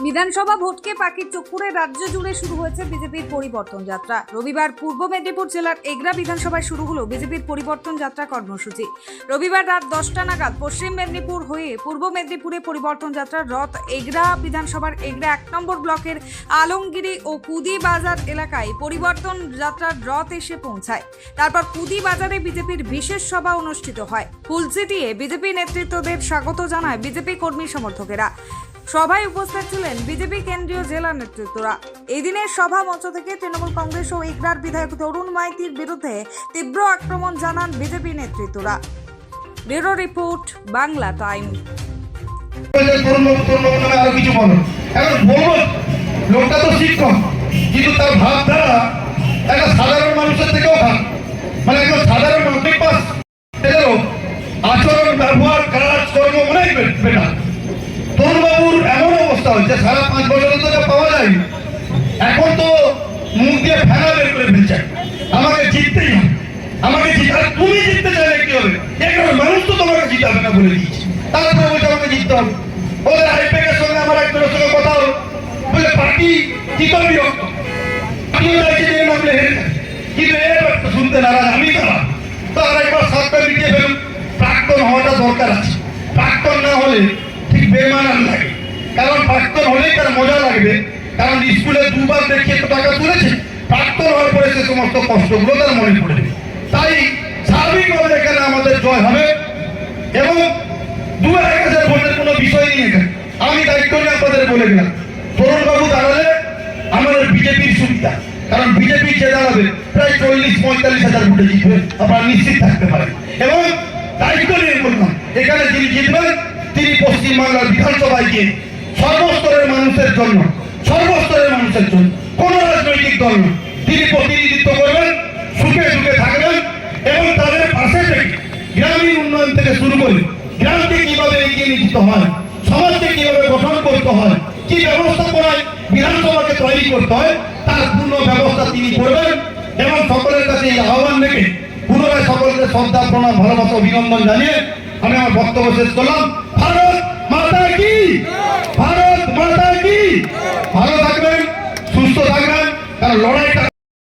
বিধানসভা ভোটকে পাখির চোখ করে রাজ্য জুড়ে শুরু হয়েছে বিজেপির পরিবর্তন যাত্রা। রবিবার পূর্ব মেদিনীপুর জেলার এগরা বিধানসভায় শুরু হলো বিজেপির পরিবর্তন যাত্রা কর্মসূচি। রবিবার রাত 10টা নাগাদ পশ্চিম মেদিনীপুর হয়ে পূর্ব মেদিনীপুরে পরিবর্তন যাত্রার রথ এগরা বিধানসভার এগরা 1 নম্বর ব্লকের আলমগিরি ও কুদি বাজার এলাকায় পরিবর্তন যাত্রার রথ এসে পৌঁছায়। তারপর কুদি বাজারে বিজেপির বিশেষ সভা অনুষ্ঠিত হয়। ফুল ছিটিয়ে বিজেপি নেতৃত্বদের স্বাগত জানায় বিজেপি কর্মী সমর্থকেরা। সভায় উপস্থিত ছিলেন বিজেপি কেন্দ্রীয় জেলা নেতৃত্বরা। এই দিনের সভা মঞ্চ থেকে তৃণমূল কংগ্রেস ও এগরার বিধায়ক তরুণ মাইতির বিরুদ্ধে তীব্র আক্রমণ জানান বিজেপি নেতৃত্বরা। Bureau report, Bangla time. আরো কিছু বলো, এখন বলবো লোকটা তো শিক্ষক, কিন্তু তার ভাবধারা একটা সাধারণ মানুষের থেকেও ভাব, মানে একজন সাধারণ মানুষ আচরণ, ব্যবহার, কাজ, কর্ম মনে বেটা। তরুণবাবুর এমন অবস্থা হচ্ছে, সারা 5 বছর তো পাওয়া যায়, এখন তো মুখ দিয়ে ফেনা বের করে ফেলছে। আমাকে জিততেই হবে, আমাকে জিতার, তুমি জিততে চাইলে কি হবে? এখানে মানুষ তো তোমাকে জিতাবে না বলে দিয়েছে, তারপরে বলছে আমাকে জিততে হবে। ওদের আইপ্যাকের সঙ্গে আমার একজনের সঙ্গে কথা হলো, বলে পার্টি কি করবি, নামলে হেরে যায়, কিন্তু এর শুনতে নারাজ, আমি নারাজ। তো আর একবার সাতটা মিটিয়ে ফেলুন, প্রাক্তন হওয়াটা দরকার আছে। প্রাক্তন না হলে ঠিক বেমানান লাগে, কারণ প্রাক্তন হলেই তার মজা লাগবে, কারণ স্কুলে 2 বার দেখিয়ে তো টাকা তুলেছে, প্রাক্তন হওয়ার পরে সে সমস্ত কষ্টগুলো তার মনে পড়বে। তাই স্বাভাবিকভাবে এখানে আমাদের জয় হবে এবং 2000 ভোটের কোনো বিষয় নেই এখানে। আমি দায়িত্ব নিয়ে আপনাদের বলে গেলাম, তরুণবাবু দাঁড়ালে আমাদের বিজেপির সুবিধা, কারণ বিজেপি যে দাঁড়াবে প্রায় 40-45 হাজার ভোটে জিতবে, আপনারা নিশ্চিত থাকতে পারেন। এবং দায়িত্ব নিয়ে বললাম, এখানে যিনি জিতবেন তিনি পশ্চিমবাংলার বিধানসভায় গিয়ে সর্বস্তরের মানুষের জন্য, কোন রাজনৈতিক দল না, তিনি প্রতিনিধিত্ব করবেন, সুখে সুখে থাকবেন এবং তাদের পাশে থেকে গ্রামীণ উন্নয়ন থেকে শুরু করে গ্রামকে কিভাবে এগিয়ে নিয়ে যেতে হয়, সমাজকে কিভাবে গঠন করতে হয়, কি ব্যবস্থাপনায় বিধানসভাকে তৈরি করতে হয়, তার পূর্ণ ব্যবস্থা তিনি করবেন। এবং সকলের কাছে এই আহ্বান রেখে পুনরায় সকলকে শ্রদ্ধা, প্রণাম, ভালোবাসা, অভিনন্দন জানিয়ে আমি আমার বক্তব্য শেষ করলাম। ভারত মাতা কি, ভারত মাতা কি। ভালো থাকবেন, সুস্থ থাকবেন, কারণ লড়াইটা